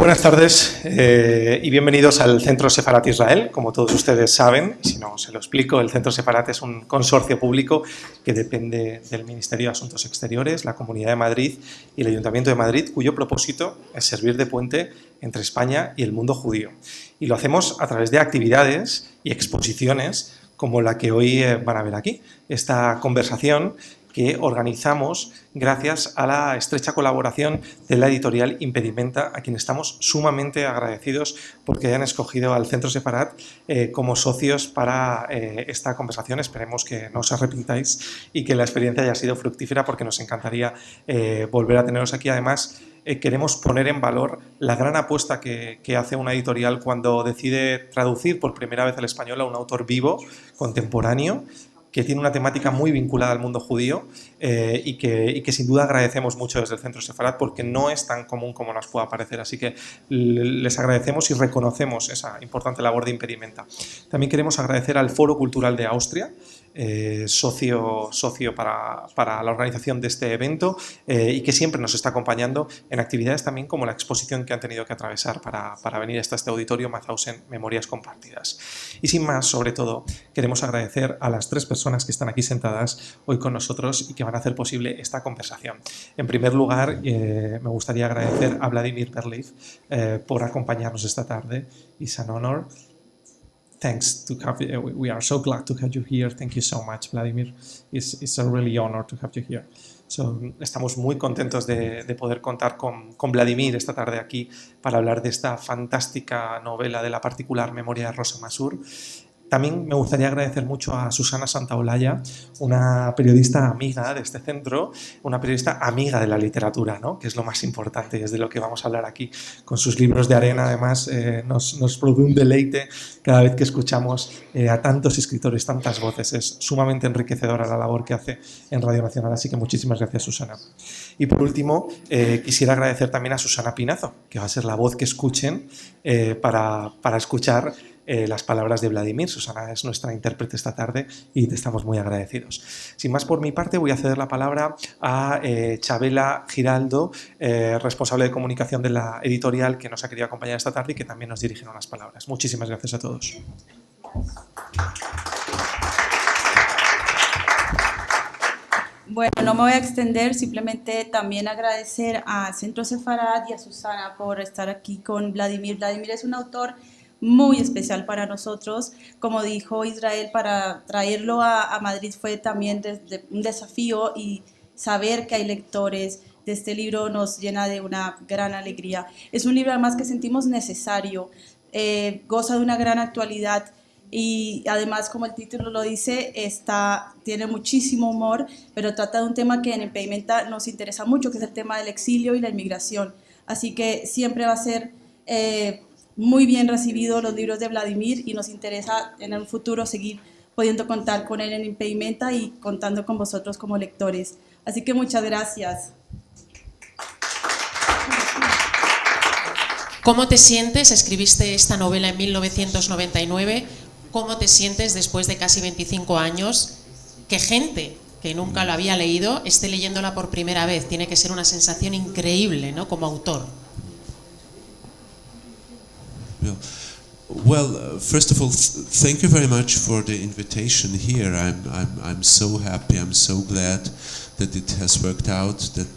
buenas tardes y bienvenidos al Centro Sefarad-Israel. Como todos ustedes saben, y si no se lo explico, el Centro Sefarad es un consorcio público que depende del Ministerio de Asuntos Exteriores, la Comunidad de Madrid y el Ayuntamiento de Madrid, cuyo propósito es servir de puente entre España y el mundo judío. Y lo hacemos a través de actividades y exposiciones como la que hoy van a ver aquí. Esta conversación que organizamos gracias a la estrecha colaboración de la editorial Impedimenta, a quien estamos sumamente agradecidos porque hayan escogido al Centro Sefarad como socios para esta conversación. Esperemos que no os arrepintáis y que la experiencia haya sido fructífera, porque nos encantaría volver a teneros aquí. Además, queremos poner en valor la gran apuesta que hace una editorial cuando decide traducir por primera vez al español a un autor vivo, contemporáneo, que tiene una temática muy vinculada al mundo judío y que sin duda agradecemos mucho desde el Centro Sefarad, porque no es tan común como nos pueda parecer. Así que les agradecemos y reconocemos esa importante labor de Impedimenta. También queremos agradecer al Foro Cultural de Austria, socio para la organización de este evento y que siempre nos está acompañando en actividades también como la exposición que han tenido que atravesar para venir hasta este auditorio, Mauthausen, Memorias Compartidas. Y sin más, sobre todo, queremos agradecer a las tres personas que están aquí sentadas hoy con nosotros y que van a hacer posible esta conversación. En primer lugar, me gustaría agradecer a Vladimir Vertlib por acompañarnos esta tarde. It's an honor. Thanks to have you. We are so glad to have you here. Thank you so much, Vladimir. It's a really honor to have you here. So, estamos muy contentos de poder contar con Vladimir esta tarde aquí para hablar de esta fantástica novela de la particular memoria de Rosa Masur. También me gustaría agradecer mucho a Susana Santaolaya, una periodista amiga de este centro, una periodista amiga de la literatura, ¿no? Que es lo más importante y es de lo que vamos a hablar aquí. Con sus libros de arena, además, nos produce un deleite cada vez que escuchamos a tantos escritores, tantas voces. Es sumamente enriquecedora la labor que hace en Radio Nacional, así que muchísimas gracias, Susana. Y por último, quisiera agradecer también a Susana Pinazo, que va a ser la voz que escuchen para escuchar las palabras de Vladimir. Susana es nuestra intérprete esta tarde y te estamos muy agradecidos. Sin más por mi parte, voy a ceder la palabra a Chabela Giraldo, responsable de comunicación de la editorial, que nos ha querido acompañar esta tarde y que también nos dirige unas palabras. Muchísimas gracias a todos. Bueno, no me voy a extender, simplemente también agradecer a Centro Sefarad y a Susana por estar aquí con Vladimir. Vladimir es un autor muy especial para nosotros. Como dijo Israel, para traerlo a Madrid fue también un desafío, y saber que hay lectores de este libro nos llena de una gran alegría. Es un libro además que sentimos necesario, goza de una gran actualidad y además, como el título lo dice, tiene muchísimo humor, pero trata de un tema que en Impedimenta nos interesa mucho, que es el tema del exilio y la inmigración. Así que siempre va a ser muy bien recibido los libros de Vladimir, y nos interesa en el futuro seguir pudiendo contar con él en Impedimenta y contando con vosotros como lectores. Así que muchas gracias. ¿Cómo te sientes? Escribiste esta novela en 1999. ¿Cómo te sientes después de casi 25 años que gente que nunca lo había leído esté leyéndola por primera vez? Tiene que ser una sensación increíble, ¿no? Como autor. Well, first of all, thank you very much for the invitation here. I'm so happy. I'm so glad that it has worked out. That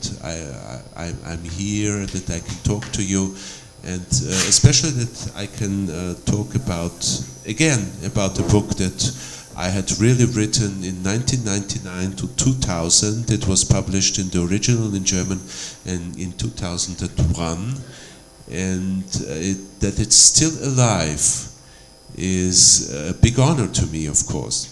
I'm here. That I can talk to you, and especially that I can talk about the book that I had really written in 1999 to 2000. It was published in the original in German in 2001. And that it's still alive is a big honor to me, of course.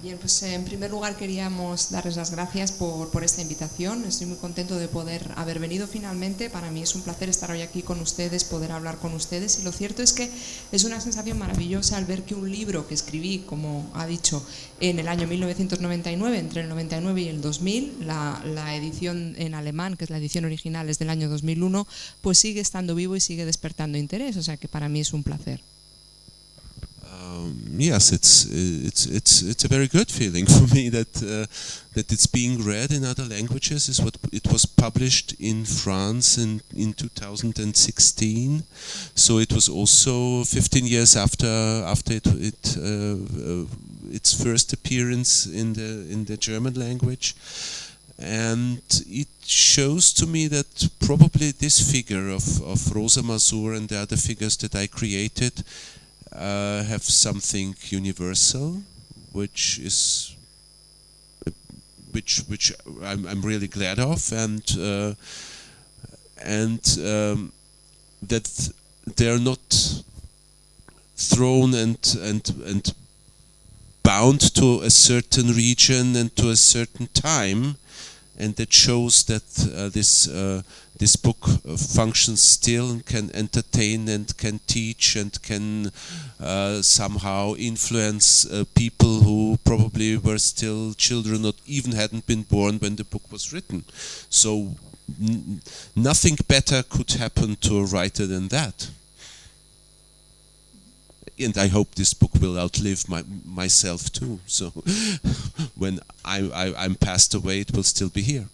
Bien, pues en primer lugar queríamos darles las gracias por esta invitación. Estoy muy contento de poder haber venido finalmente. Para mí es un placer estar hoy aquí con ustedes, poder hablar con ustedes. Y lo cierto es que es una sensación maravillosa al ver que un libro que escribí, como ha dicho, en el año 1999, entre el 99 y el 2000, la edición en alemán, que es la edición original, es del año 2001, pues sigue estando vivo y sigue despertando interés. O sea que para mí es un placer. yes, it's a very good feeling for me that it's being read in other languages. Is what it was published in France in 2016, so it was also 15 years after its first appearance in the German language. And it shows to me that probably this figure of Rosa Masur and the other figures that I created have something universal, which I'm really glad of, and that they're not thrown and bound to a certain region and to a certain time. And that shows that this book functions still and can entertain and can teach and can somehow influence people who probably were still children or even hadn't been born when the book was written. So nothing better could happen to a writer than that. And I hope this book will outlive myself too. So when I'm passed away, it will still be here.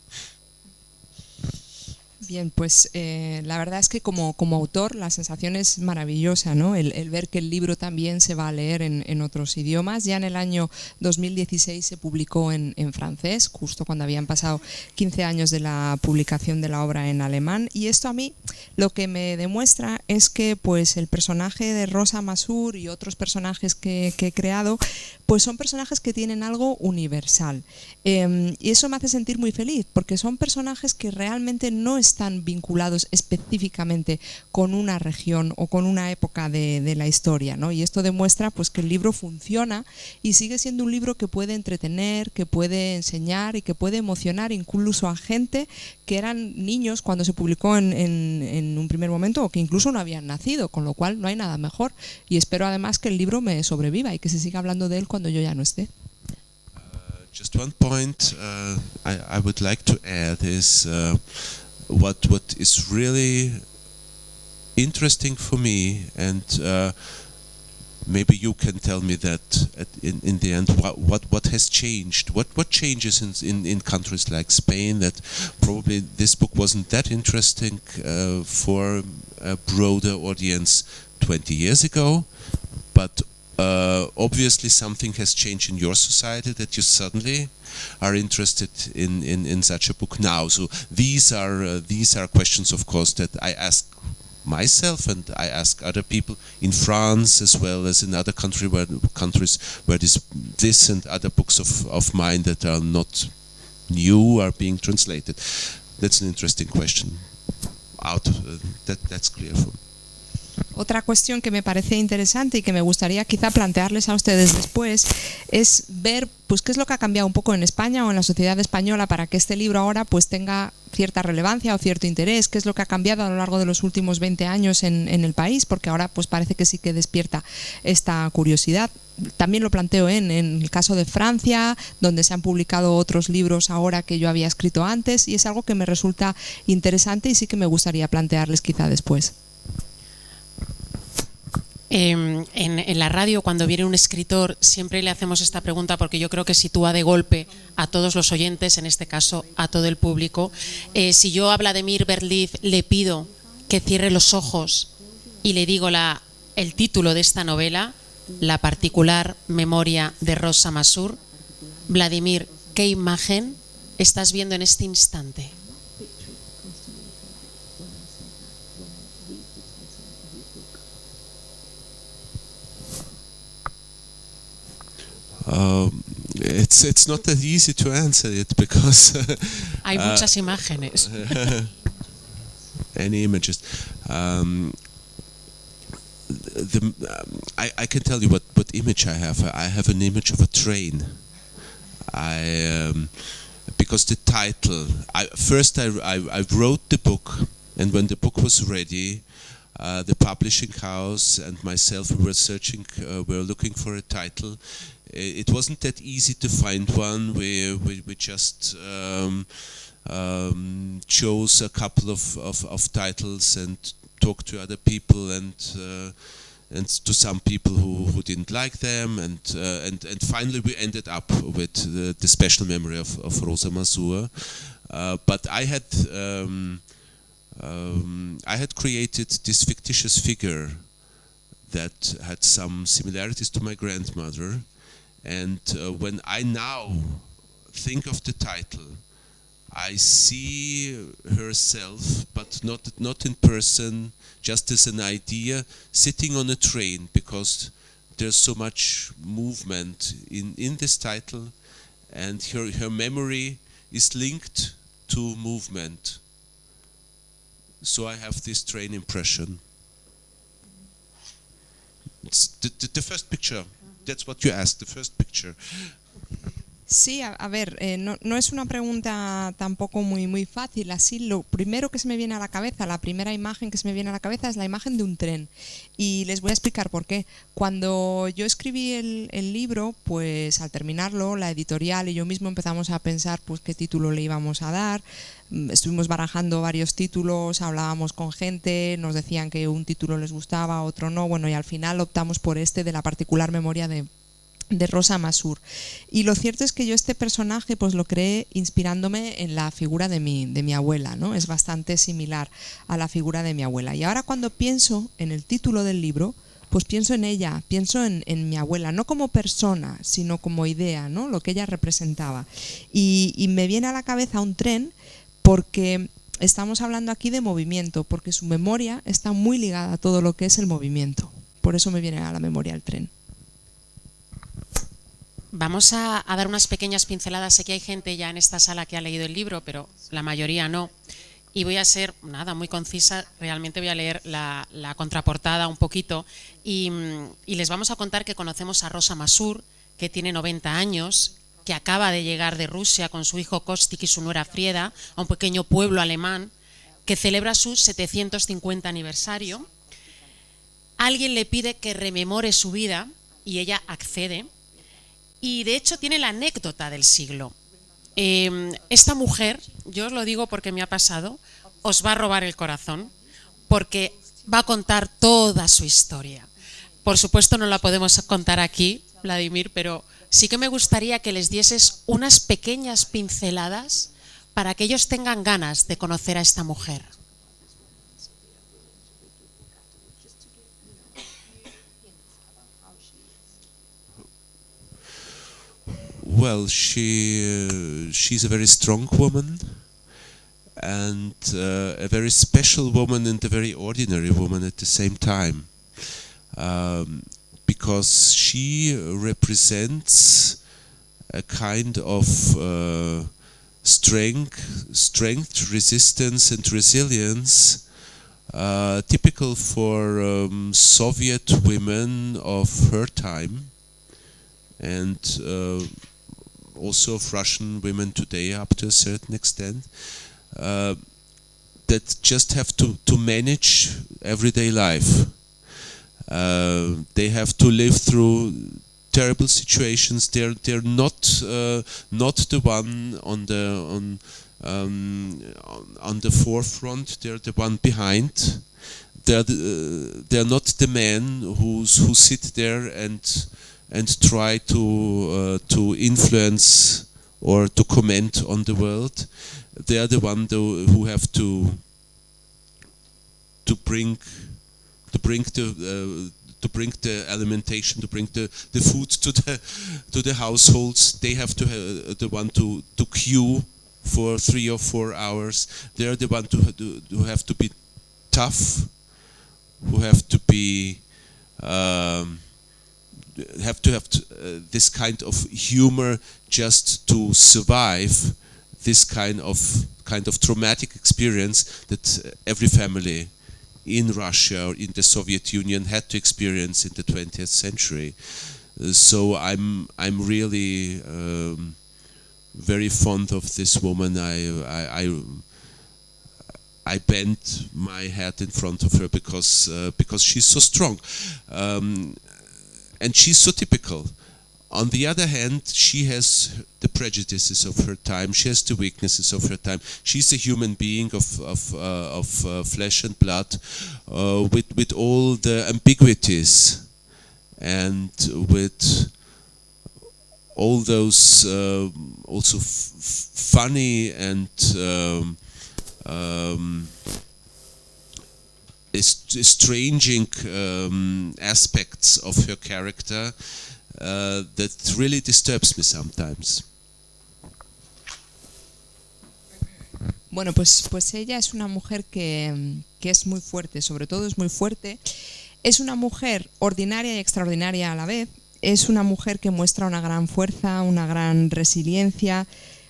Bien, pues la verdad es que como autor la sensación es maravillosa, ¿no? El ver que el libro también se va a leer en otros idiomas. Ya en el año 2016 se publicó en francés, justo cuando habían pasado 15 años de la publicación de la obra en alemán. Y esto a mí lo que me demuestra es que pues el personaje de Rosa Masur y otros personajes que he creado pues son personajes que tienen algo universal. Y eso me hace sentir muy feliz, porque son personajes que realmente no están vinculados específicamente con una región o con una época de la historia, ¿no? Y esto demuestra pues que el libro funciona y sigue siendo un libro que puede entretener, que puede enseñar y que puede emocionar incluso a gente que eran niños cuando se publicó en un primer momento o que incluso no habían nacido, con lo cual no hay nada mejor. Y espero además que el libro me sobreviva y que se siga hablando de él cuando yo ya no esté. Just one point I would like to add is what is really interesting for me, and maybe you can tell me that in the end what has changed, what changes in countries like Spain, that probably this book wasn't that interesting for a broader audience 20 years ago, but obviously something has changed in your society that you suddenly are interested in such a book now. So these are questions, of course, that I ask myself and I ask other people in France as well as in other countries where this and other books of mine that are not new are being translated. That's an interesting question. That's clear for me. Otra cuestión que me parece interesante y que me gustaría quizá plantearles a ustedes después es ver pues qué es lo que ha cambiado un poco en España o en la sociedad española para que este libro ahora pues tenga cierta relevancia o cierto interés, qué es lo que ha cambiado a lo largo de los últimos 20 años en el país, porque ahora pues parece que sí que despierta esta curiosidad. También lo planteo en el caso de Francia, donde se han publicado otros libros ahora que yo había escrito antes, y es algo que me resulta interesante y sí que me gustaría plantearles quizá después. En la radio, cuando viene un escritor, siempre le hacemos esta pregunta porque yo creo que sitúa de golpe a todos los oyentes, en este caso a todo el público. Si yo a Vladimir Vertlib le pido que cierre los ojos y le digo el título de esta novela, La particular memoria de Rosa Masur, Vladimir, ¿qué imagen estás viendo en este instante? It's not that easy to answer it because hay muchas imágenes. Any images. I can tell you what image I have. I have an image of a train. Because the title. First I wrote the book, and when the book was ready, the publishing house and myself were looking for a title. It wasn't that easy to find one. We just chose a couple of titles and talked to other people, and to some people who didn't like them, and finally we ended up with the special memory of Rosa Masur. But I had created this fictitious figure that had some similarities to my grandmother, and when I now think of the title, I see herself, but not in person, just as an idea, sitting on a train, because there's so much movement in this title, and her memory is linked to movement. So I have this train impression. It's the first picture. That's what you asked, the first picture. Sí, a ver, no es una pregunta tampoco muy fácil. Así, lo primero que se me viene a la cabeza, la primera imagen que se me viene a la cabeza es la imagen de un tren. Y les voy a explicar por qué. Cuando yo escribí el libro, pues al terminarlo, la editorial y yo mismo empezamos a pensar pues qué título le íbamos a dar. Estuvimos barajando varios títulos, hablábamos con gente, nos decían que un título les gustaba, otro no. Bueno, y al final optamos por este de la particular memoria de Rosa Masur. Y lo cierto es que yo este personaje pues lo creé inspirándome en la figura de mi abuela, ¿no? Es bastante similar a la figura de mi abuela. Y ahora cuando pienso en el título del libro, pues pienso en ella, pienso en mi abuela, no como persona, sino como idea, ¿no? Lo que ella representaba. Y me viene a la cabeza un tren porque estamos hablando aquí de movimiento, porque su memoria está muy ligada a todo lo que es el movimiento. Por eso me viene a la memoria el tren. Vamos a dar unas pequeñas pinceladas. Sé que hay gente ya en esta sala que ha leído el libro, pero la mayoría no. Y voy a ser, muy concisa. Realmente voy a leer la contraportada un poquito. Y les vamos a contar que conocemos a Rosa Masur, que tiene 90 años, que acaba de llegar de Rusia con su hijo Kostik y su nuera Frieda a un pequeño pueblo alemán que celebra su 750 aniversario. Alguien le pide que rememore su vida y ella accede. Y de hecho tiene la anécdota del siglo. Esta mujer, yo os lo digo porque me ha pasado, os va a robar el corazón, porque va a contar toda su historia. Por supuesto no la podemos contar aquí, Vladimir, pero sí que me gustaría que les dieses unas pequeñas pinceladas para que ellos tengan ganas de conocer a esta mujer. Well, she's a very strong woman, and a very special woman and a very ordinary woman at the same time, because she represents a kind of strength, resistance and resilience typical for Soviet women of her time, and also of Russian women today up to a certain extent, that just have to manage everyday life. They have to live through terrible situations. They're not the one on the forefront. They're the one behind. They're not the men who sit there and try to influence or to comment on the world. They are the one who have to bring the alimentation, to bring the food to the households. They have to the one to queue for 3 or 4 hours. They are the one who have to be tough, who have to be have this kind of humor just to survive this kind of traumatic experience that every family in Russia or in the Soviet Union had to experience in the 20th century. So I'm really very fond of this woman. I bent my head in front of her because she's so strong, and she's so typical On the other hand, she has the prejudices of her time. She has the weaknesses of her time. She's a human being of flesh and blood, with all the ambiguities and with all those also funny and estranging aspects of her character that really disturbs me sometimes. Bueno, pues ella es una mujer que es muy fuerte, sobre todo es muy fuerte. Es una mujer ordinaria y extraordinaria a la vez. Es una mujer que muestra una gran fuerza, una gran resiliencia,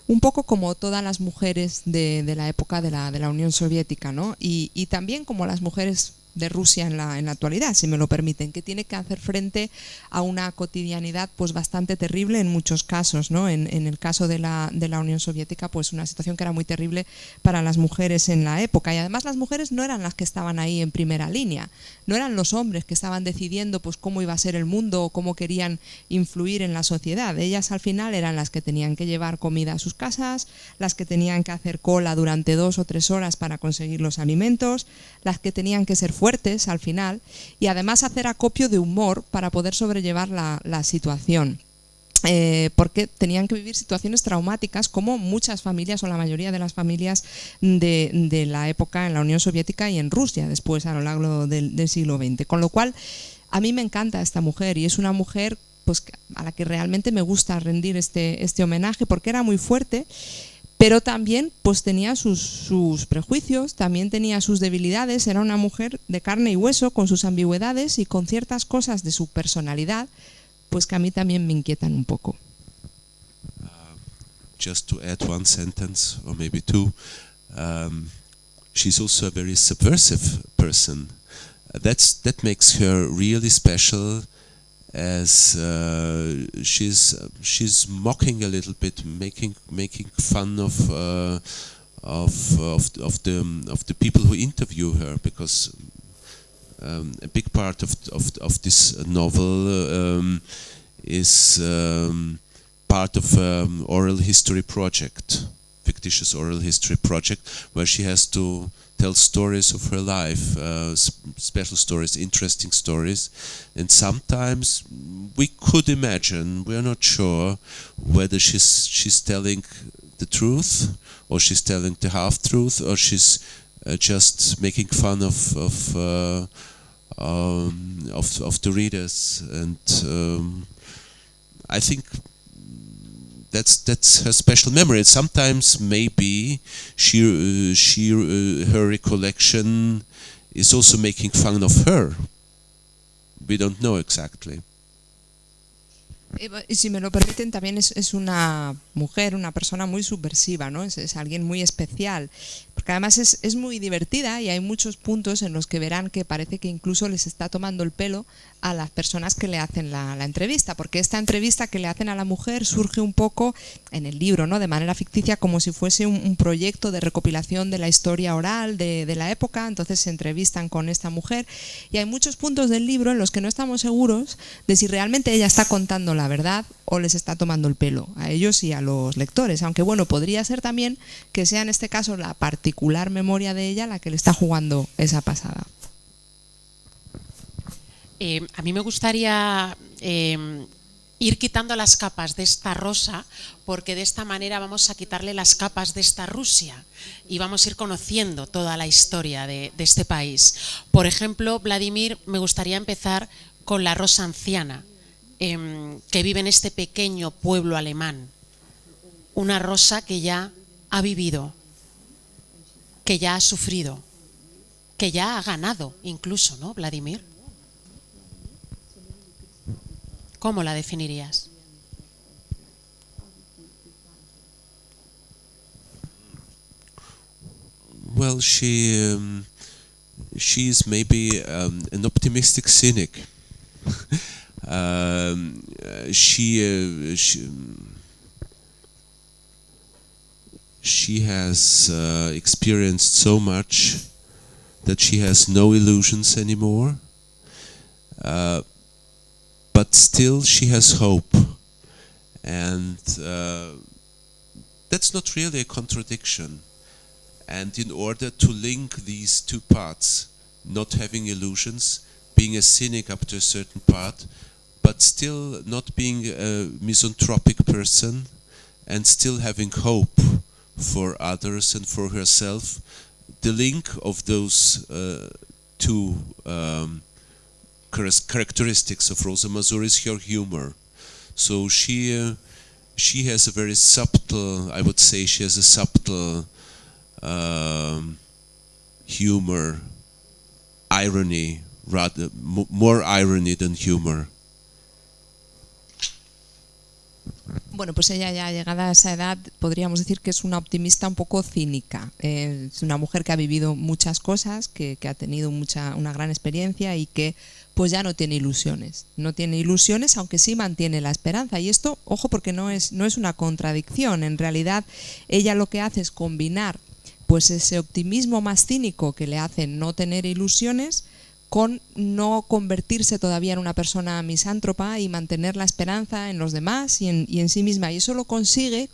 un poco como todas las mujeres de la época de la Unión Soviética, ¿no? Y también como las mujeres de Rusia en la actualidad, si me lo permiten, que tiene que hacer frente a una cotidianidad pues bastante terrible en muchos casos, ¿no? En el caso de la Unión Soviética, pues una situación que era muy terrible para las mujeres en la época, y además las mujeres no eran las que estaban ahí en primera línea, no eran los hombres que estaban decidiendo pues cómo iba a ser el mundo o cómo querían influir en la sociedad. Ellas al final eran las que tenían que llevar comida a sus casas, las que tenían que hacer cola durante 2 o 3 horas para conseguir los alimentos, las que tenían que ser fuertes al final y además hacer acopio de humor para poder sobrellevar la situación. Porque tenían que vivir situaciones traumáticas como muchas familias o la mayoría de las familias de la época en la Unión Soviética y en Rusia después a lo largo del siglo XX. Con lo cual a mí me encanta esta mujer y es una mujer pues, a la que realmente me gusta rendir este homenaje porque era muy fuerte, pero también pues tenía sus prejuicios, también tenía sus debilidades, era una mujer de carne y hueso con sus ambigüedades y con ciertas cosas de su personalidad pues que a mí también me inquietan un poco. Just to add one sentence, or maybe two, she's also a very subversive person. That makes her really special, as she's mocking a little bit, making fun of the people who interview her, because a big part of this novel is part of oral history project, fictitious oral history project, where she has to tell stories of her life, special stories, interesting stories, and sometimes we could imagine, we're not sure whether she's telling the truth, or she's telling the half-truth, or she's just making fun of the readers, and I think that's her special memory. And sometimes maybe her recollection is also making fun of her. We don't know exactly. Y si me lo permiten, también es una mujer, una persona muy subversiva, ¿no? Es alguien muy especial, porque además es muy divertida y hay muchos puntos en los que verán que parece que incluso les está tomando el pelo a las personas que le hacen la entrevista, porque esta entrevista que le hacen a la mujer surge un poco en el libro, ¿no? De manera ficticia, como si fuese un proyecto de recopilación de la historia oral de la época. Entonces se entrevistan con esta mujer y hay muchos puntos del libro en los que no estamos seguros de si realmente ella está contando la verdad o les está tomando el pelo a ellos y a los lectores, aunque bueno, podría ser también que sea en este caso la particular memoria de ella la que le está jugando esa pasada. A mí me gustaría ir quitando las capas de esta Rosa, porque de esta manera vamos a quitarle las capas de esta Rusia y vamos a ir conociendo toda la historia de este país. Por ejemplo, Vladimir, me gustaría empezar con la Rosa anciana, que vive en este pequeño pueblo alemán. Una Rosa que ya ha vivido, que ya ha sufrido, que ya ha ganado incluso, ¿no, Vladimir? ¿Cómo la definirías? Well, she is maybe an optimistic cynic. She has experienced so much that she has no illusions anymore. But still she has hope. And that's not really a contradiction. And in order to link these two parts, not having illusions, being a cynic up to a certain part, but still not being a misanthropic person, and still having hope for others and for herself, the link of those two characteristics of Rosa Masur is her humor. So she has a very subtle, I would say she has a subtle humor, irony, rather more irony than humor. Bueno, pues ella ya llegada a esa edad podríamos decir que es una optimista un poco cínica. Es una mujer que ha vivido muchas cosas, que ha tenido una gran experiencia y que pues ya no tiene ilusiones. No tiene ilusiones, aunque sí mantiene la esperanza. Y esto, ojo, porque no es una contradicción. En realidad ella lo que hace es combinar pues ese optimismo más cínico que le hace no tener ilusiones con no convertirse todavía en una persona misántropa y mantener la esperanza en los demás y en sí misma. Y eso lo consigue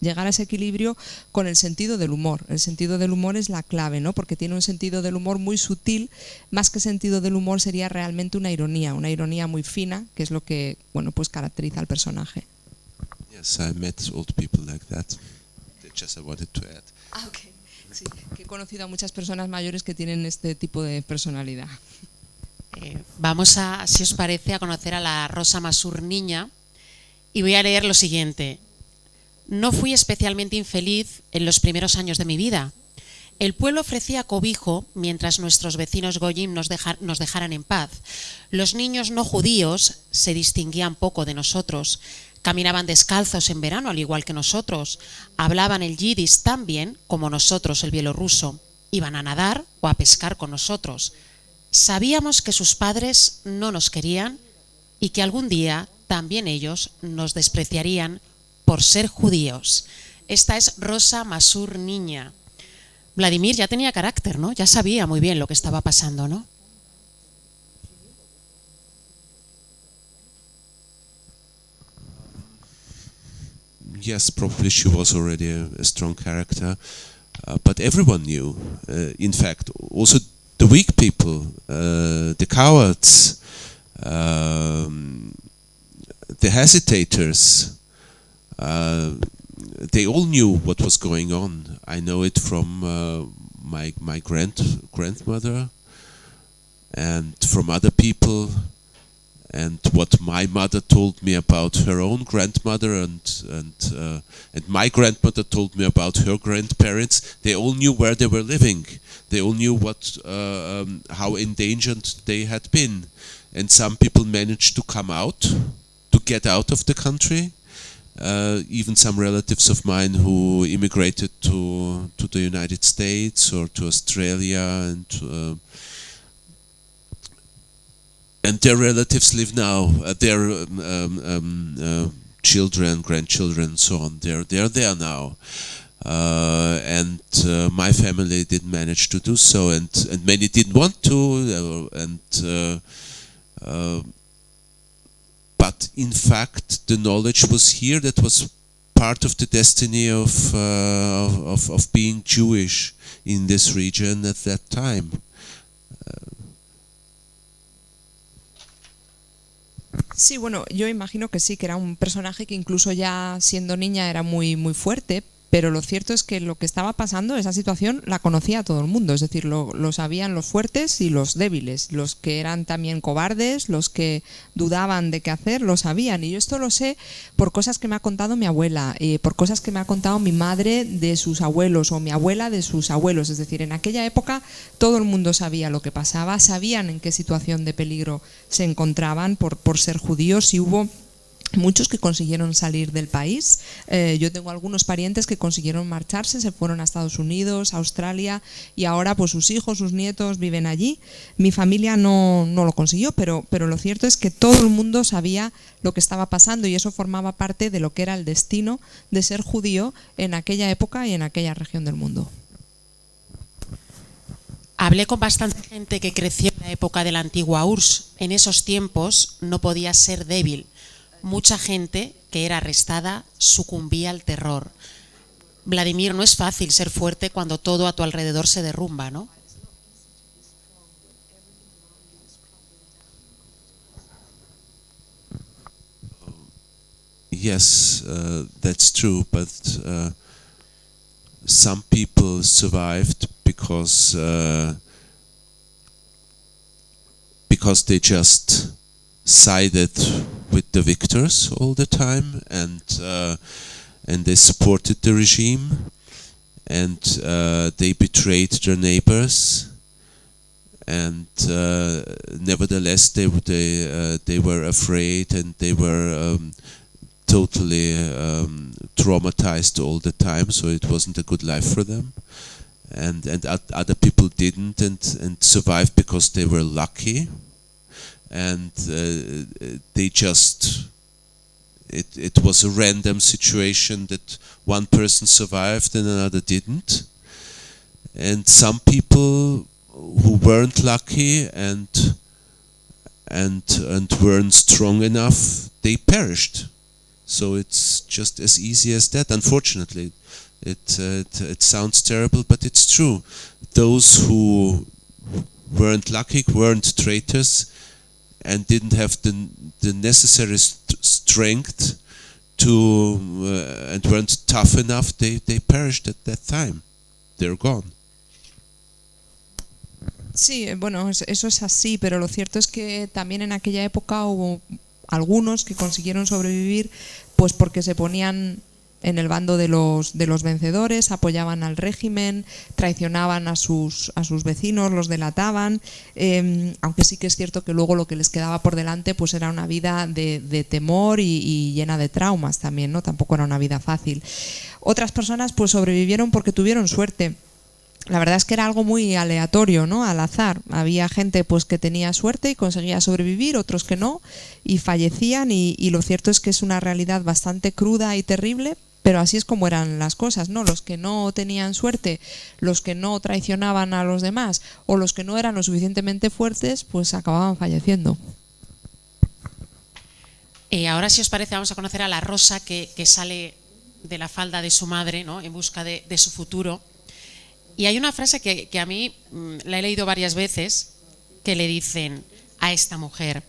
llegar a ese equilibrio con el sentido del humor. El sentido del humor es la clave, ¿no? Porque tiene un sentido del humor muy sutil. Más que sentido del humor sería realmente una ironía muy fina, que es lo que, bueno, pues caracteriza al personaje. Yes, I met old people like that. Just I wanted to add. Ah, okay. Sí, que he conocido a muchas personas mayores que tienen este tipo de personalidad. Vamos a, si os parece, a conocer a la Rosa Masur niña y voy a leer lo siguiente. No fui especialmente infeliz en los primeros años de mi vida. El pueblo ofrecía cobijo mientras nuestros vecinos goyim nos dejaran en paz. Los niños no judíos se distinguían poco de nosotros. Caminaban descalzos en verano, al igual que nosotros. Hablaban el yiddish tan bien como nosotros el bielorruso. Iban a nadar o a pescar con nosotros. Sabíamos que sus padres no nos querían y que algún día también ellos nos despreciarían por ser judíos. Esta es Rosa Masur niña. Vladimir ya tenía carácter, ¿no? Ya sabía muy bien lo que estaba pasando, ¿no? Yes, probably she was already a strong character, but everyone knew. In fact, also the weak people, the cowards, the hesitators, they all knew what was going on. I know it from my grandmother and from other people. And what my mother told me about her own grandmother and my grandmother told me about her grandparents, they all knew where they were living. They all knew how endangered they had been. And some people managed to come out, to get out of the country. Even some relatives of mine who immigrated to the United States or to Australia, and their relatives live now. Their children, grandchildren, and so on. They're there now, and my family didn't manage to do so, and many didn't want to, but in fact, the knowledge was here. That was part of the destiny of being Jewish in this region at that time. Sí, bueno, yo imagino que sí, que era un personaje que incluso ya siendo niña era muy, muy fuerte, pero lo cierto es que lo que estaba pasando, esa situación, la conocía todo el mundo, es decir, lo sabían los fuertes y los débiles, los que eran también cobardes, los que dudaban de qué hacer, lo sabían. Y yo esto lo sé por cosas que me ha contado mi abuela, por cosas que me ha contado mi madre de sus abuelos o mi abuela de sus abuelos. Es decir, en aquella época todo el mundo sabía lo que pasaba, sabían en qué situación de peligro se encontraban por ser judíos, y hubo muchos que consiguieron salir del país. Yo tengo algunos parientes que consiguieron marcharse, se fueron a Estados Unidos, a Australia, y ahora pues sus hijos, sus nietos viven allí. Mi familia no lo consiguió, pero lo cierto es que todo el mundo sabía lo que estaba pasando, y eso formaba parte de lo que era el destino de ser judío en aquella época y en aquella región del mundo. Hablé con bastante gente que creció en la época de la antigua URSS. En esos tiempos no podías ser débil. mucha gente que era arrestada sucumbía al terror. Vladimir, no es fácil ser fuerte cuando todo a tu alrededor se derrumba, ¿no? Yes, that's true, but some people survived because they just sided with the victors all the time, and they supported the regime, and they betrayed their neighbors, and nevertheless they were afraid, and they were totally traumatized all the time, so it wasn't a good life for them. And other people didn't and survived because they were lucky, and they just it was a random situation that one person survived and another didn't. And some people who weren't lucky and weren't strong enough, they perished. So it's just as easy as that. Unfortunately, it sounds terrible, but it's true. Those who weren't lucky, weren't traitors, and didn't have the necessary strength to and weren't tough enough, they perished at that time. They're gone. Sí, bueno, eso es así, pero lo cierto es que también en aquella época hubo algunos que consiguieron sobrevivir pues porque se ponían en el bando de los vencedores, apoyaban al régimen, traicionaban a sus vecinos, los delataban, aunque sí que es cierto que luego lo que les quedaba por delante pues era una vida de temor y llena de traumas también, ¿no? Tampoco era una vida fácil. Otras personas pues sobrevivieron porque tuvieron suerte. La verdad es que era algo muy aleatorio, ¿no? Al azar. Había gente pues que tenía suerte y conseguía sobrevivir, otros que no, y fallecían, y lo cierto es que es una realidad bastante cruda y terrible, pero así es como eran las cosas, ¿no? Los que no tenían suerte, los que no traicionaban a los demás, o los que no eran lo suficientemente fuertes, pues acababan falleciendo. Ahora, si os parece, vamos a conocer a la Rosa que sale de la falda de su madre, ¿no? En busca de su futuro. Y hay una frase que a mí la he leído varias veces, que le dicen a esta mujer: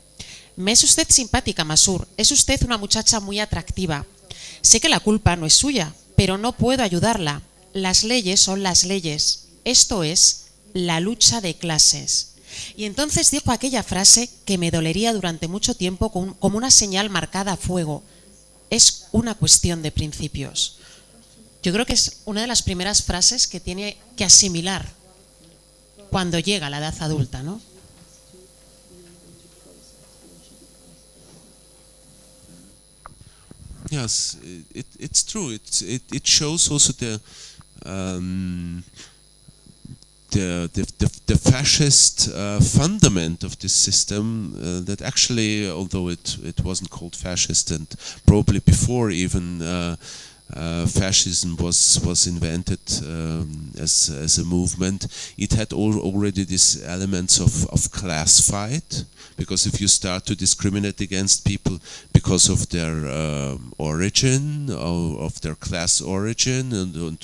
me es usted simpática, Masur, es usted una muchacha muy atractiva. Sé que la culpa no es suya, pero no puedo ayudarla. Las leyes son las leyes. Esto es la lucha de clases. Y entonces dijo aquella frase que me dolería durante mucho tiempo como una señal marcada a fuego. Es una cuestión de principios. Yo creo que es una de las primeras frases que tiene que asimilar cuando llega a la edad adulta, ¿no? Yes, it's true. It shows also the fascist fundament of this system, that actually, although it wasn't called fascist, and probably before even fascism was invented as a movement, it had already these elements of class fight, because if you start to discriminate against people because of their origin, or of their class origin, and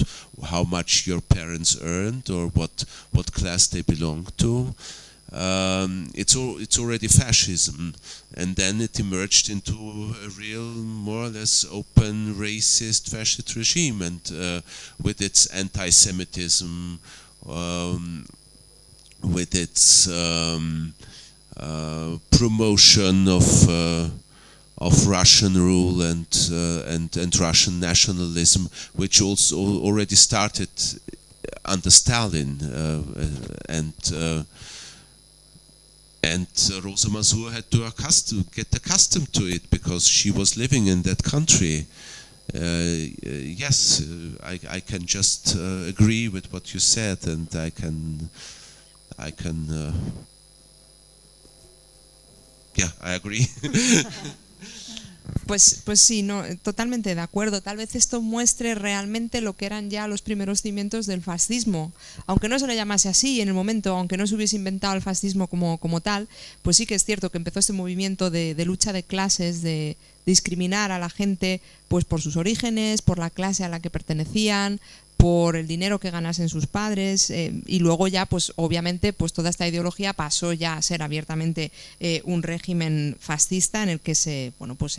how much your parents earned, or what class they belong to, it's already fascism. And then it emerged into a real, more or less open, racist, fascist regime, and with its anti-Semitism, with its promotion of Russian rule and Russian nationalism, which also already started under Stalin, and Rosa Masur had to get accustomed to it, because she was living in that country. Yes, I can just agree with what you said, and I can yeah, I agree. Pues sí, no, totalmente de acuerdo. Tal vez esto muestre realmente lo que eran ya los primeros cimientos del fascismo. Aunque no se le llamase así en el momento, aunque no se hubiese inventado el fascismo como tal, pues sí que es cierto que empezó este movimiento de lucha de clases, de discriminar a la gente pues por sus orígenes, por la clase a la que pertenecían, por el dinero que ganasen sus padres, y luego ya pues obviamente pues toda esta ideología pasó ya a ser abiertamente un régimen fascista en el que se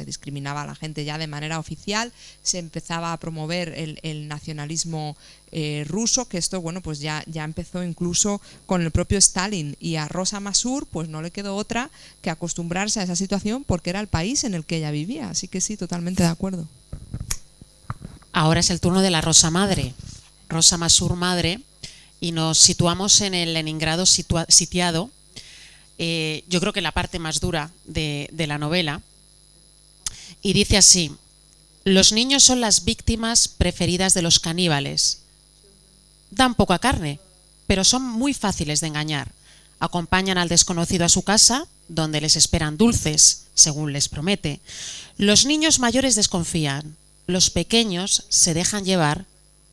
discriminaba a la gente ya de manera oficial, se empezaba a promover el nacionalismo ruso, que esto pues ya empezó incluso con el propio Stalin, y a Rosa Masur pues no le quedó otra que acostumbrarse a esa situación porque era el país en el que ella vivía, así que sí, totalmente de acuerdo. Ahora es el turno de la Rosa Madre, Rosa Masur Madre, y nos situamos en el Leningrado sitiado. Yo creo que la parte más dura de la novela, y dice así: los niños son las víctimas preferidas de los caníbales. Dan poca carne, pero son muy fáciles de engañar. Acompañan al desconocido a su casa, donde les esperan dulces, según les promete. Los niños mayores desconfían. Los pequeños se dejan llevar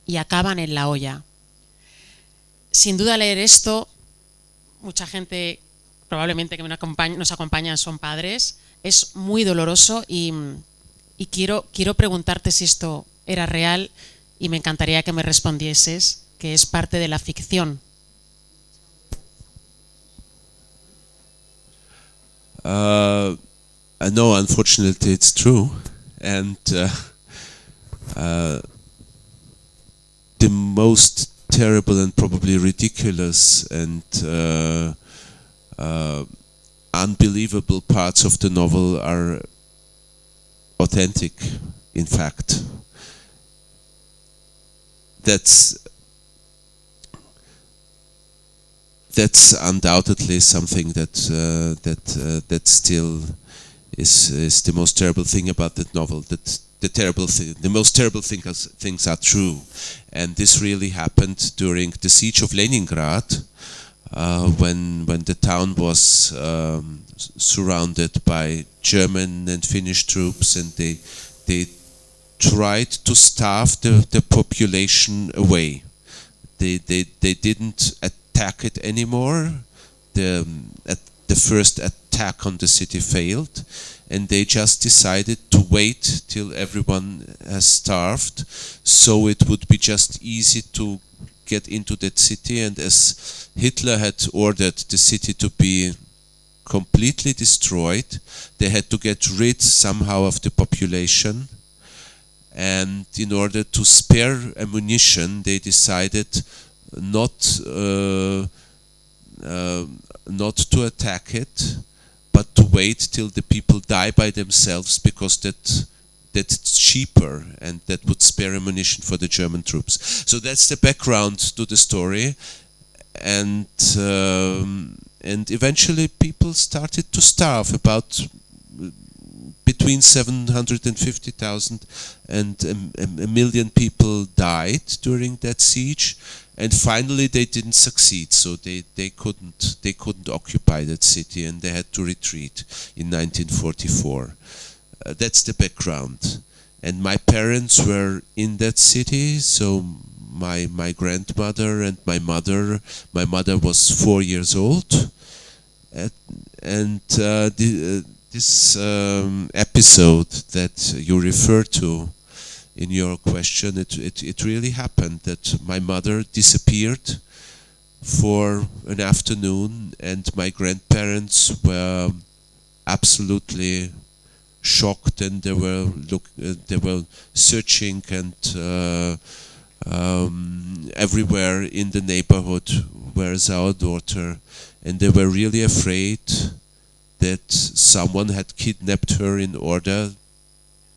y acaban en la olla. Sin duda, leer esto, mucha gente probablemente que nos acompañan son padres, es muy doloroso y quiero preguntarte si esto era real, y me encantaría que me respondieses que es parte de la ficción. No, unfortunately it's true, and the most terrible and probably ridiculous and unbelievable parts of the novel are authentic, in fact. That's undoubtedly something that still is the most terrible thing about that novel. That the most terrible things are true, and this really happened during the siege of Leningrad, when the town was surrounded by German and Finnish troops, and they tried to starve the population away. They didn't attack it anymore. The first attack on the city failed, and they just decided to wait till everyone has starved, so it would be just easy to get into that city. And as Hitler had ordered the city to be completely destroyed, they had to get rid somehow of the population. And in order to spare ammunition, they decided not to attack it, but to wait till the people die by themselves, because that's cheaper and that would spare ammunition for the German troops. So that's the background to the story, and eventually people started to starve. About between 750,000 and a million people died during that siege, and finally they didn't succeed, so they couldn't occupy that city, and they had to retreat in 1944. That's the background. And my parents were in that city, so my grandmother and my mother was 4 years old, and this episode that you refer to in your question, it really happened, that my mother disappeared for an afternoon, and my grandparents were absolutely shocked, and they were searching and everywhere in the neighborhood, where is our daughter, and they were really afraid that someone had kidnapped her in order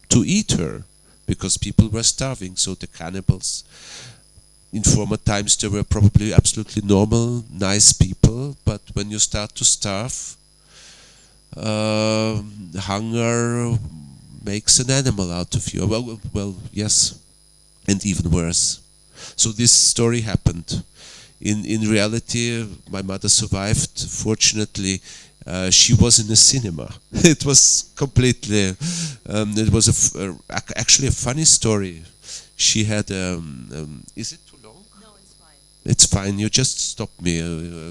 to eat her, because people were starving. So the cannibals, in former times, they were probably absolutely normal, nice people, but when you start to starve, hunger makes an animal out of you. Well, yes, and even worse. So this story happened. In reality, my mother survived, fortunately, she was in a cinema. It was completely, it was actually a funny story. She had, is it too long? No, it's fine. It's fine, you just stop me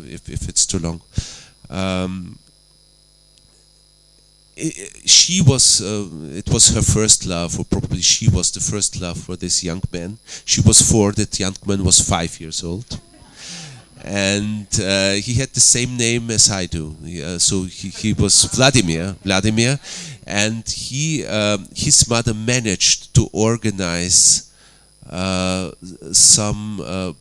if it's too long. She was, it was her first love, or probably she was the first love for this young man. She was 4, that young man was 5 years old. And he had the same name as I do, so he was Vladimir, and his mother managed to organize some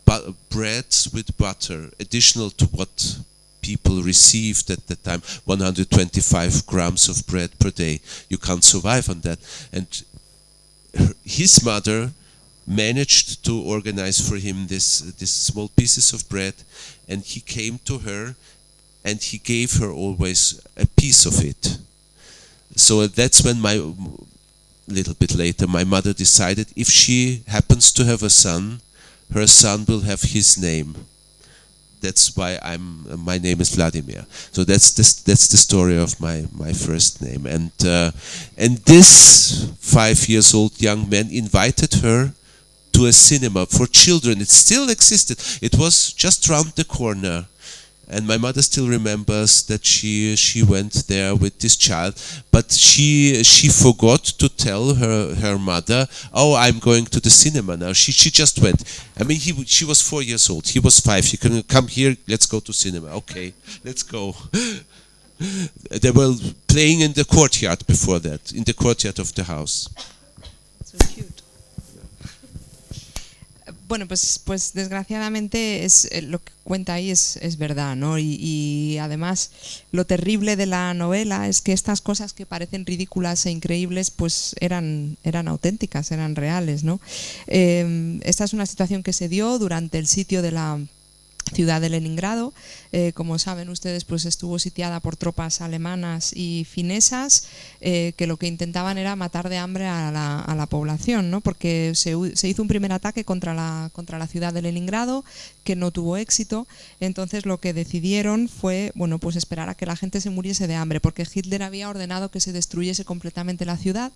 bread with butter, additional to what people received at that time, 125 grams of bread per day. You can't survive on that. And his mother managed to organize for him this small pieces of bread, and he came to her and he gave her always a piece of it. So that's when little bit later, my mother decided if she happens to have a son, her son will have his name. That's why my name is Vladimir. So that's the story of my first name. And this 5-year-old young man invited her to a cinema for children. It still existed. It was just round the corner. And my mother still remembers that she went there with this child, but she forgot to tell her mother, oh, I'm going to the cinema now. She just went. I mean, she was 4 years old. He was 5. She couldn't come here. Let's go to cinema. Okay, let's go. They were playing in the courtyard before that, in the courtyard of the house. So cute. Bueno, pues desgraciadamente lo que cuenta ahí es verdad, ¿no? Y además lo terrible de la novela es que estas cosas que parecen ridículas e increíbles pues eran auténticas, eran reales, ¿no? Esta es una situación que se dio durante el sitio de la ciudad de Leningrado. Como saben ustedes, pues estuvo sitiada por tropas alemanas y finesas que lo que intentaban era matar de hambre a la población, ¿no? Porque se hizo un primer ataque contra la ciudad de Leningrado que no tuvo éxito. Entonces lo que decidieron fue, bueno, pues esperar a que la gente se muriese de hambre, porque Hitler había ordenado que se destruyese completamente la ciudad.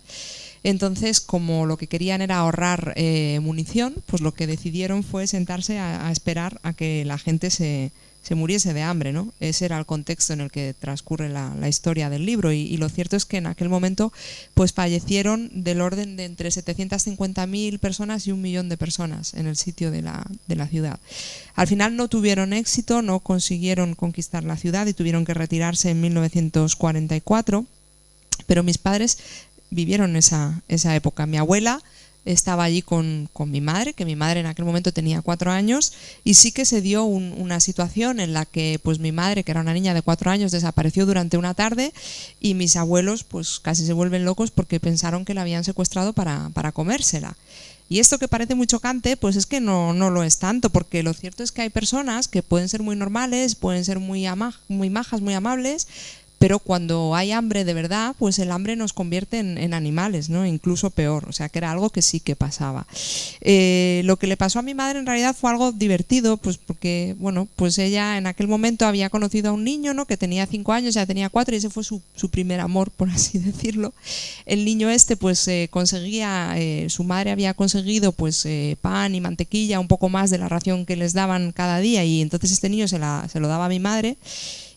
Entonces, como lo que querían era ahorrar munición, pues lo que decidieron fue sentarse a esperar a que la gente se muriese de hambre, ¿no? Ese era el contexto en el que transcurre la historia del libro, y lo cierto es que en aquel momento pues fallecieron del orden de entre 750.000 personas y 1 millón de personas en el sitio de la ciudad. Al final no tuvieron éxito, no consiguieron conquistar la ciudad y tuvieron que retirarse en 1944, pero mis padres vivieron esa época. Mi abuela estaba allí con mi madre, que mi madre en aquel momento tenía 4 años, y sí que se dio una situación en la que pues mi madre, que era una niña de 4 años, desapareció durante una tarde, y mis abuelos pues casi se vuelven locos porque pensaron que la habían secuestrado para comérsela. Y esto, que parece muy chocante, pues es que no lo es tanto, porque lo cierto es que hay personas que pueden ser muy normales, pueden ser muy majas, muy amables, pero cuando hay hambre de verdad, pues el hambre nos convierte en animales, ¿no? Incluso peor, o sea que era algo que sí que pasaba. Lo que le pasó a mi madre en realidad fue algo divertido, pues porque, bueno, pues ella en aquel momento había conocido a un niño, ¿no? Que tenía 5 años, ya tenía 4, y ese fue su primer amor, por así decirlo. El niño este pues conseguía, su madre había conseguido pues pan y mantequilla, un poco más de la ración que les daban cada día, y entonces este niño se lo daba a mi madre.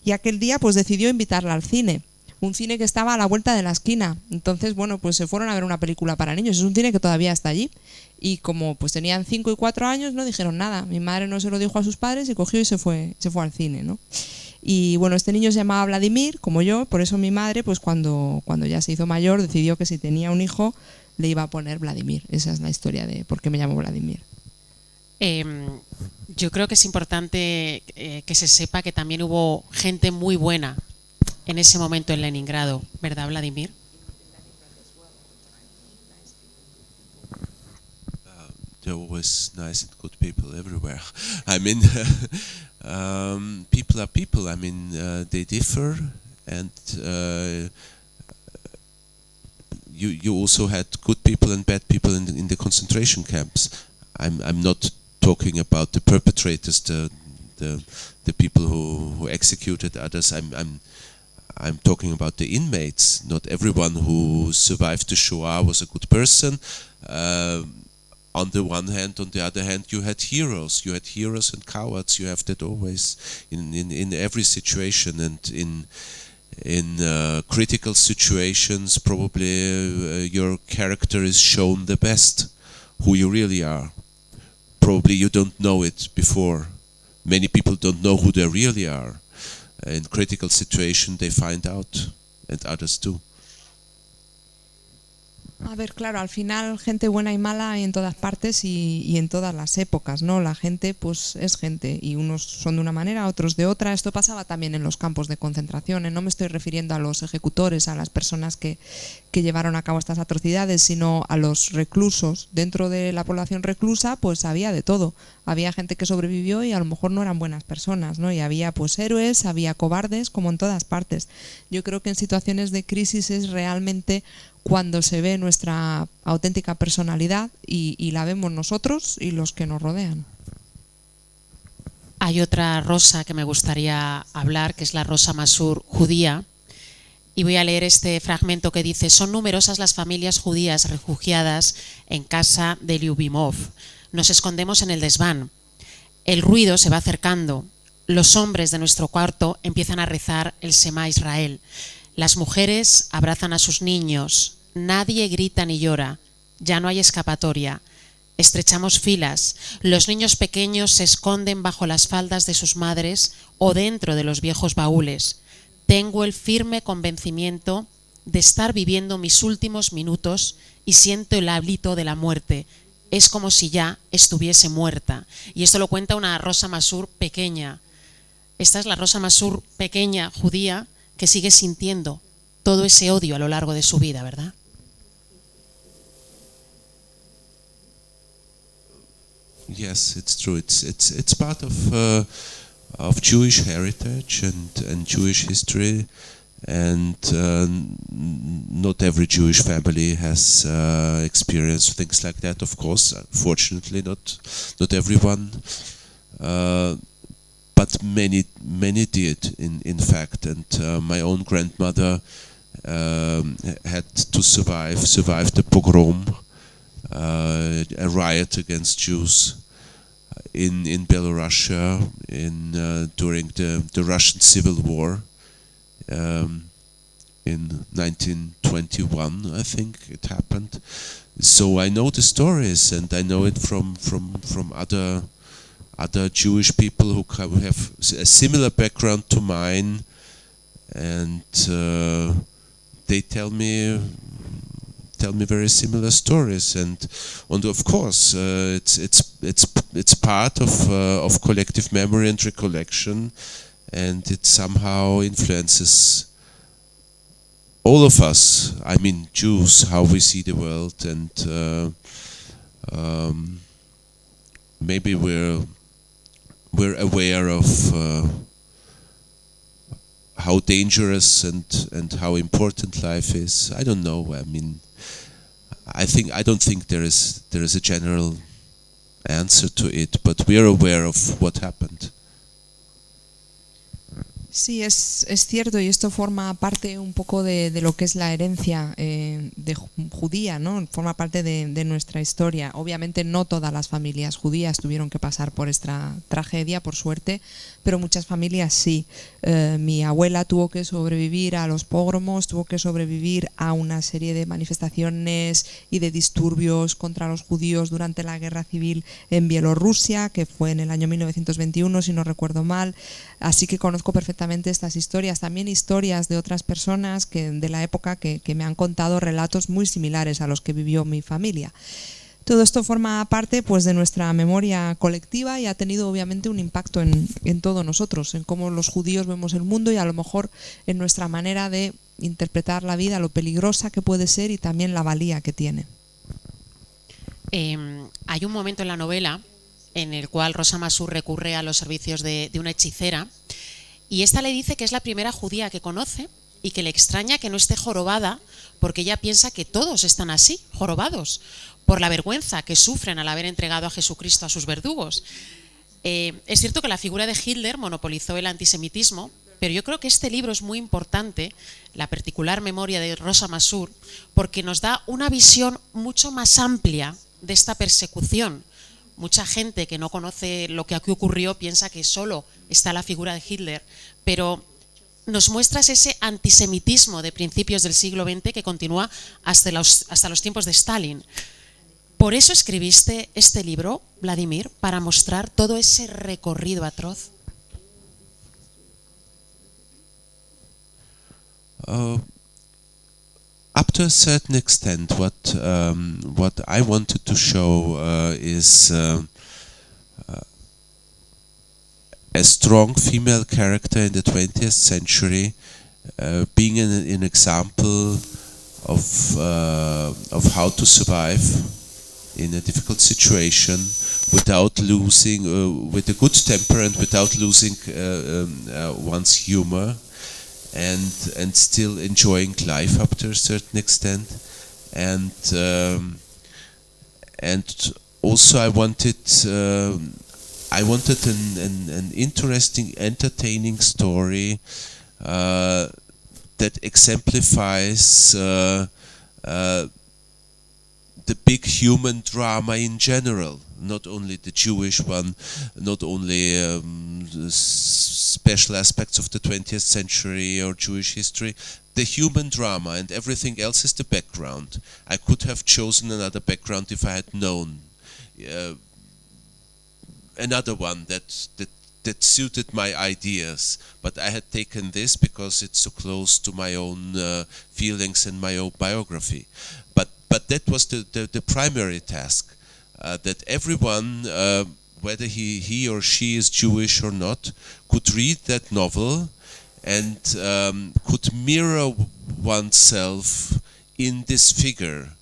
Y aquel día pues decidió invitarla al cine, un cine que estaba a la vuelta de la esquina. Entonces, bueno, pues se fueron a ver una película para niños. Es un cine que todavía está allí. Y como pues tenían 5 y 4 años, no dijeron nada. Mi madre no se lo dijo a sus padres y cogió y se fue al cine, ¿no? Y bueno, este niño se llamaba Vladimir, como yo, por eso mi madre, pues cuando ya se hizo mayor, decidió que si tenía un hijo le iba a poner Vladimir. Esa es la historia de por qué me llamo Vladimir. Yo creo que es importante que se sepa que también hubo gente muy buena en ese momento en Leningrado, ¿verdad, Vladimir? There were always nice and good people everywhere. I mean, people are people. I mean, they differ, and you also had good people and bad people in the concentration camps. I'm not talking about the perpetrators, the people who executed others. I'm talking about the inmates. Not everyone who survived the Shoah was a good person. On the one hand, on the other hand, you had heroes. You had heroes and cowards. You have that always in every situation, and in critical situations, probably your character is shown the best, who you really are. Probably you don't know it before. Many people don't know who they really are. In critical situation, they find out, and others do. A ver, claro, al final gente buena y mala hay en todas partes y en todas las épocas, ¿no? La gente pues es gente y unos son de una manera, otros de otra. Esto pasaba también en los campos de concentración, ¿eh? No me estoy refiriendo a los ejecutores, a las personas que llevaron a cabo estas atrocidades, sino a los reclusos. Dentro de la población reclusa pues había de todo. Había gente que sobrevivió y a lo mejor no eran buenas personas, ¿no? Y había pues héroes, había cobardes, como en todas partes. Yo creo que en situaciones de crisis es realmente cuando se ve nuestra auténtica personalidad y la vemos nosotros y los que nos rodean. Hay otra Rosa que me gustaría hablar, que es la Rosa Masur judía, y voy a leer este fragmento que dice: son numerosas las familias judías refugiadas en casa de Lyubimov. Nos escondemos en el desván. El ruido se va acercando. Los hombres de nuestro cuarto empiezan a rezar el Shema Israel. Las mujeres abrazan a sus niños. Nadie grita ni llora. Ya no hay escapatoria. Estrechamos filas. Los niños pequeños se esconden bajo las faldas de sus madres o dentro de los viejos baúles. Tengo el firme convencimiento de estar viviendo mis últimos minutos y siento el hálito de la muerte. Es como si ya estuviese muerta. Y esto lo cuenta una Rosa Masur pequeña. Esta es la Rosa Masur pequeña judía que sigue sintiendo todo ese odio a lo largo de su vida, ¿verdad? Yes, it's true. It's part of Jewish heritage and Jewish history, and not every Jewish family has experienced things like that. Of course, fortunately, not everyone, but many did. In fact, and my own grandmother had to survive the pogrom. A riot against Jews in Belarusia during the Russian Civil War in 1921, I think it happened. So I know the stories, and I know it from other Jewish people who have a similar background to mine, and they tell me very similar stories, and of course it's part of collective memory and recollection, and it somehow influences all of us. I mean, Jews, how we see the world, and maybe we're aware of how dangerous and how important life is. I don't know. I mean, I don't think there is a general answer to it, but we are aware of what happened. Sí, es cierto, y esto forma parte un poco de lo que es la herencia judía, ¿no? Forma parte de nuestra historia. Obviamente no todas las familias judías tuvieron que pasar por esta tragedia, por suerte, pero muchas familias sí. Mi abuela tuvo que sobrevivir a los pogromos, tuvo que sobrevivir a una serie de manifestaciones y de disturbios contra los judíos durante la guerra civil en Bielorrusia, que fue en el año 1921, si no recuerdo mal. Así que conozco perfectamente estas historias, también historias de otras personas de la época que me han contado relatos muy similares a los que vivió mi familia. Todo esto forma parte pues de nuestra memoria colectiva y ha tenido obviamente un impacto en todos nosotros, en cómo los judíos vemos el mundo y a lo mejor en nuestra manera de interpretar la vida, lo peligrosa que puede ser y también la valía que tiene. Hay un momento en la novela en el cual Rosa Masur recurre a los servicios de una hechicera, y esta le dice que es la primera judía que conoce y que le extraña que no esté jorobada, porque ella piensa que todos están así, jorobados, por la vergüenza que sufren al haber entregado a Jesucristo a sus verdugos. Es cierto que la figura de Hitler monopolizó el antisemitismo, Pero yo creo que este libro es muy importante, la particular memoria de Rosa Masur, porque nos da una visión mucho más amplia de esta persecución. Mucha gente que no conoce lo que aquí ocurrió piensa que solo está la figura de Hitler, pero nos muestras ese antisemitismo de principios del siglo XX que continúa hasta los tiempos de Stalin. ¿Por eso escribiste este libro, Vladimir, para mostrar todo ese recorrido atroz? Up to a certain extent, what I wanted to show is a strong female character in the 20th century, being an example of how to survive in a difficult situation without losing, with a good temper and without losing one's humor, and still enjoying life up to a certain extent, and also I wanted an interesting, entertaining story that exemplifies the big human drama in general, not only the Jewish one, not only special aspects of the 20th century or Jewish history, the human drama, and everything else is the background. I could have chosen another background if I had known another one that suited my ideas, but I had taken this because it's so close to my own feelings and my own biography. But that was the primary task, that everyone, whether he or she is Jewish or not, could read that novel and could mirror oneself in this figure,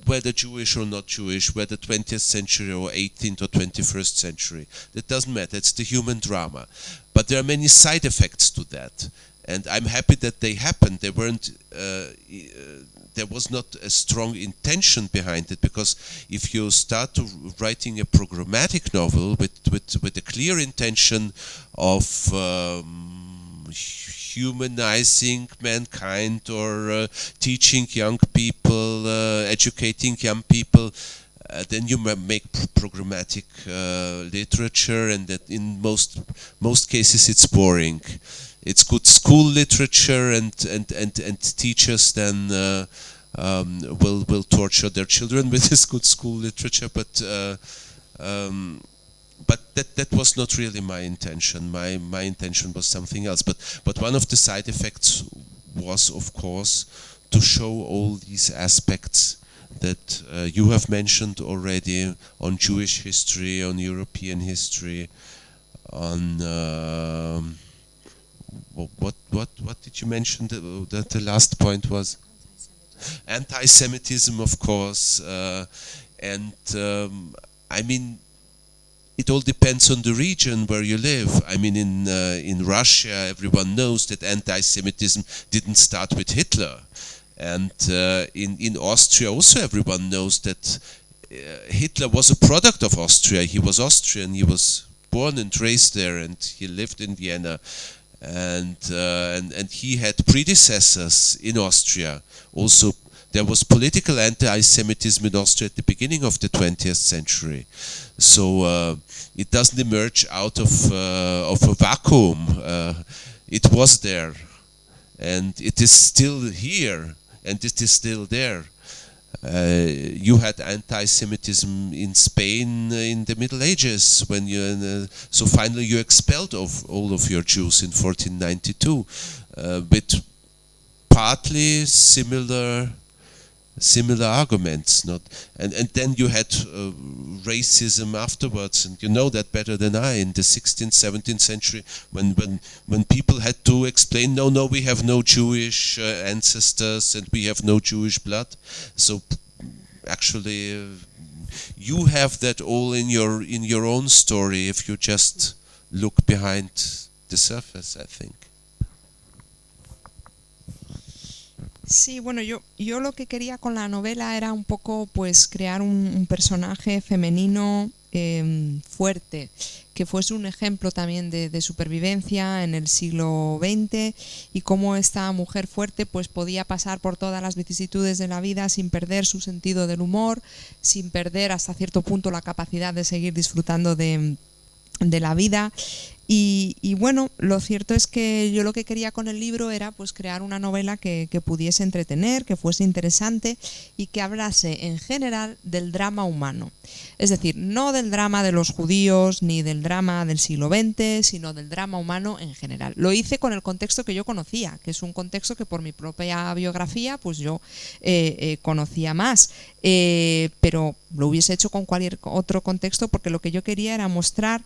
whether Jewish or not Jewish, whether 20th century or 18th or 21st century. That doesn't matter, it's the human drama. But there are many side effects to that, and I'm happy that they happened. They weren't, there was not a strong intention behind it, because if you start writing a programmatic novel with a clear intention of humanizing mankind or teaching young people, educating young people, then you make programmatic literature, and that in most cases it's boring. It's good school literature, and teachers then will torture their children with this good school literature, but that was not really my intention. My intention was something else. But one of the side effects was, of course, to show all these aspects that you have mentioned already on Jewish history, on European history, on what did you mention? That the last point was anti-Semitism, of course, and I mean, it all depends on the region where you live. I mean, in Russia, everyone knows that anti-Semitism didn't start with Hitler, and in Austria also everyone knows that Hitler was a product of Austria. He was Austrian. He was born and raised there, and he lived in Vienna, and he had predecessors in Austria. Also, there was political anti-Semitism in Austria at the beginning of the 20th century. So it doesn't emerge out of a vacuum. It was there, and it is still here, and it is still there. You had anti-Semitism in Spain in the Middle Ages, when so finally you expelled all of your Jews in 1492, with partly similar arguments, and then you had racism afterwards, and you know that better than I. In the 16th, 17th century, when people had to explain, no, we have no Jewish ancestors and we have no Jewish blood. So actually, you have that all in your own story if you just look behind the surface, I think. Sí, bueno, yo lo que quería con la novela era un poco pues crear un personaje femenino fuerte, que fuese un ejemplo también de supervivencia en el siglo XX y cómo esta mujer fuerte pues podía pasar por todas las vicisitudes de la vida sin perder su sentido del humor, sin perder hasta cierto punto la capacidad de seguir disfrutando de la vida. Y bueno, lo cierto es que yo lo que quería con el libro era pues crear una novela que pudiese entretener, que fuese interesante y que hablase en general del drama humano. Es decir, no del drama de los judíos ni del drama del siglo XX, sino del drama humano en general. Lo hice con el contexto que yo conocía, que es un contexto que por mi propia biografía pues yo conocía más, pero lo hubiese hecho con cualquier otro contexto porque lo que yo quería era mostrar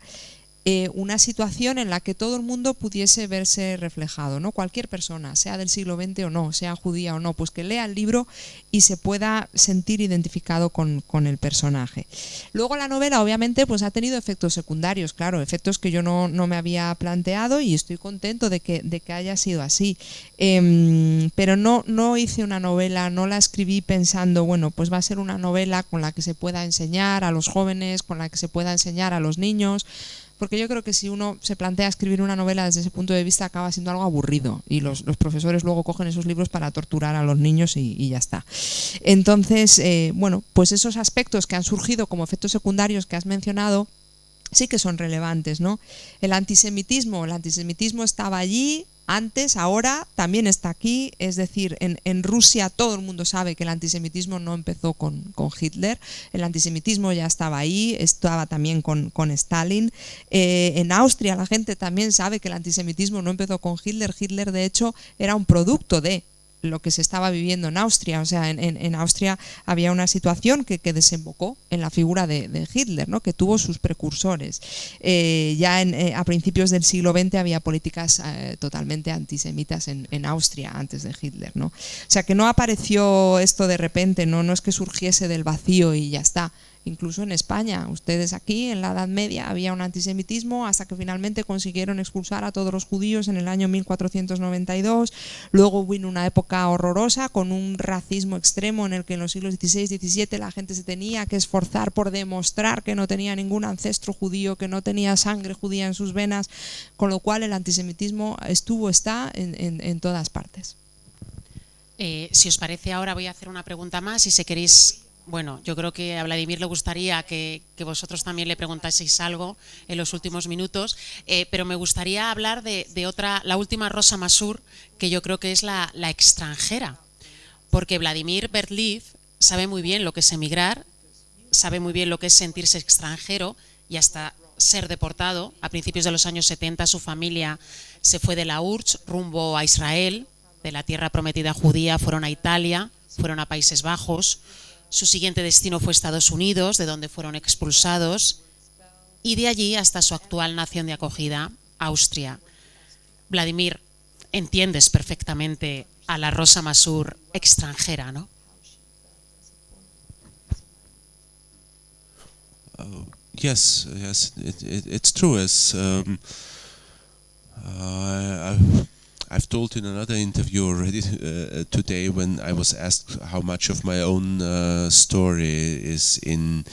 una situación en la que todo el mundo pudiese verse reflejado, ¿no? Cualquier persona, sea del siglo XX o no, sea judía o no, pues que lea el libro y se pueda sentir identificado con el personaje. Luego la novela obviamente pues ha tenido efectos secundarios, claro, efectos que yo no me había planteado y estoy contento de que haya sido así, pero no hice una novela, no la escribí pensando, bueno, pues va a ser una novela con la que se pueda enseñar a los jóvenes, con la que se pueda enseñar a los niños, porque yo creo que si uno se plantea escribir una novela desde ese punto de vista acaba siendo algo aburrido y los profesores luego cogen esos libros para torturar a los niños y ya está. Entonces, bueno, pues esos aspectos que han surgido como efectos secundarios que has mencionado sí que son relevantes, ¿no? El antisemitismo estaba allí antes, ahora también está aquí, es decir, en Rusia todo el mundo sabe que el antisemitismo no empezó con Hitler, el antisemitismo ya estaba ahí, estaba también con Stalin, en Austria la gente también sabe que el antisemitismo no empezó con Hitler, Hitler de hecho era un producto de lo que se estaba viviendo en Austria, o sea, en Austria había una situación que desembocó en la figura de Hitler, ¿no? Que tuvo sus precursores. Ya a principios del siglo XX había políticas totalmente antisemitas en Austria antes de Hitler, ¿no? O sea, que no apareció esto de repente, no es que surgiese del vacío y ya está. Incluso en España, ustedes aquí en la Edad Media había un antisemitismo hasta que finalmente consiguieron expulsar a todos los judíos en el año 1492, luego vino una época horrorosa con un racismo extremo en el que en los siglos XVI y XVII la gente se tenía que esforzar por demostrar que no tenía ningún ancestro judío, que no tenía sangre judía en sus venas, con lo cual el antisemitismo está en todas partes. Si os parece ahora voy a hacer una pregunta más y si queréis... Bueno, yo creo que a Vladimir le gustaría que vosotros también le preguntaseis algo en los últimos minutos, pero me gustaría hablar de otra, la última Rosa Masur, que yo creo que es la extranjera, porque Vladimir Vertlib sabe muy bien lo que es emigrar, sabe muy bien lo que es sentirse extranjero y hasta ser deportado. A principios de los años 70 su familia se fue de la URSS rumbo a Israel, de la tierra prometida judía fueron a Italia, fueron a Países Bajos. Su siguiente destino fue Estados Unidos, de donde fueron expulsados, y de allí hasta su actual nación de acogida, Austria. Vladimir, entiendes perfectamente a la Rosa Masur extranjera, ¿no? Yes, it's true. As I've told in another interview already today, when I was asked how much of my own story is in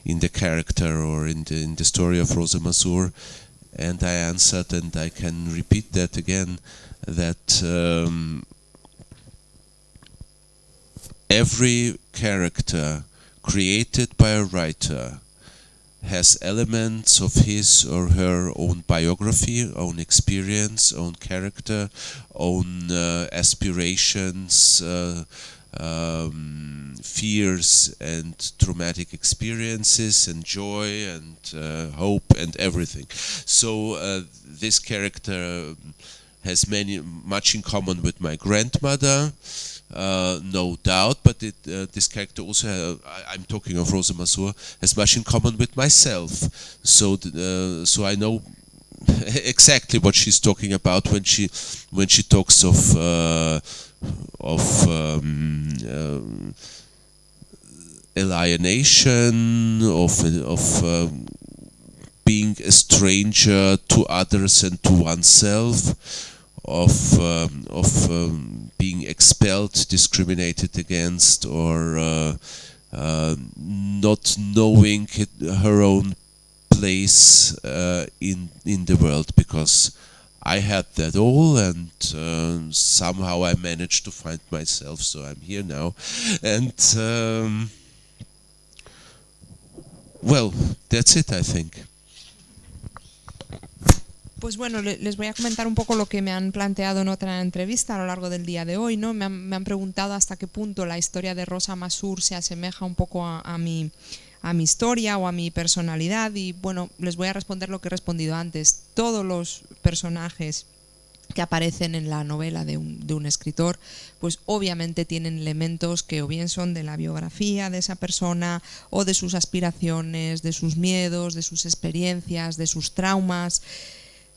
the character or in the story of Rosa Masur, and I answered, and I can repeat that again, that every character created by a writer has elements of his or her own biography, own experience, own character, own aspirations, fears and traumatic experiences and joy and hope and everything. So this character has much in common with my grandmother, no doubt, but this character also, I'm talking of Rosa Masur, has much in common with myself. So so I know exactly what she's talking about when she talks of alienation, of being a stranger to others and to oneself, of being expelled, discriminated against, or not knowing her own place in the world, because I had that all, and somehow I managed to find myself, so I'm here now. And well, that's it, I think. Pues bueno, les voy a comentar un poco lo que me han planteado en otra entrevista a lo largo del día de hoy, ¿no? Me han preguntado hasta qué punto la historia de Rosa Masur se asemeja un poco a mi historia o a mi personalidad, y bueno, les voy a responder lo que he respondido antes. Todos los personajes que aparecen en la novela de un escritor, pues obviamente tienen elementos que o bien son de la biografía de esa persona, o de sus aspiraciones, de sus miedos, de sus experiencias, de sus traumas.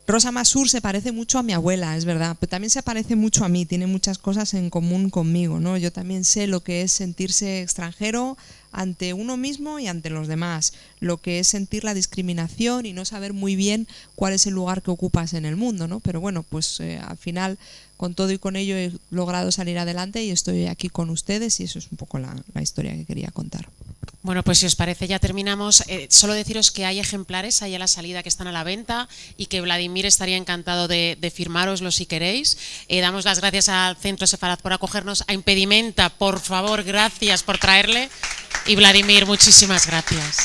Rosa Masur se parece mucho a mi abuela, es verdad, pero también se parece mucho a mí, tiene muchas cosas en común conmigo, ¿no? Yo también sé lo que es sentirse extranjero ante uno mismo y ante los demás, lo que es sentir la discriminación y no saber muy bien cuál es el lugar que ocupas en el mundo, ¿no? Pero bueno, pues al final, con todo y con ello, he logrado salir adelante y estoy aquí con ustedes, y eso es un poco la historia que quería contar. Bueno, pues si os parece ya terminamos. Solo deciros que hay ejemplares ahí a la salida que están a la venta y que Vladimir estaría encantado de firmároslos si queréis. Damos las gracias al Centro Sefarad por acogernos, a Impedimenta, por favor, gracias por traerle, y Vladimir, muchísimas gracias.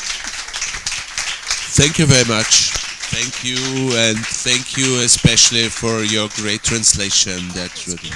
Thank you very much. Thank you, and thank you especially for your great translation. That really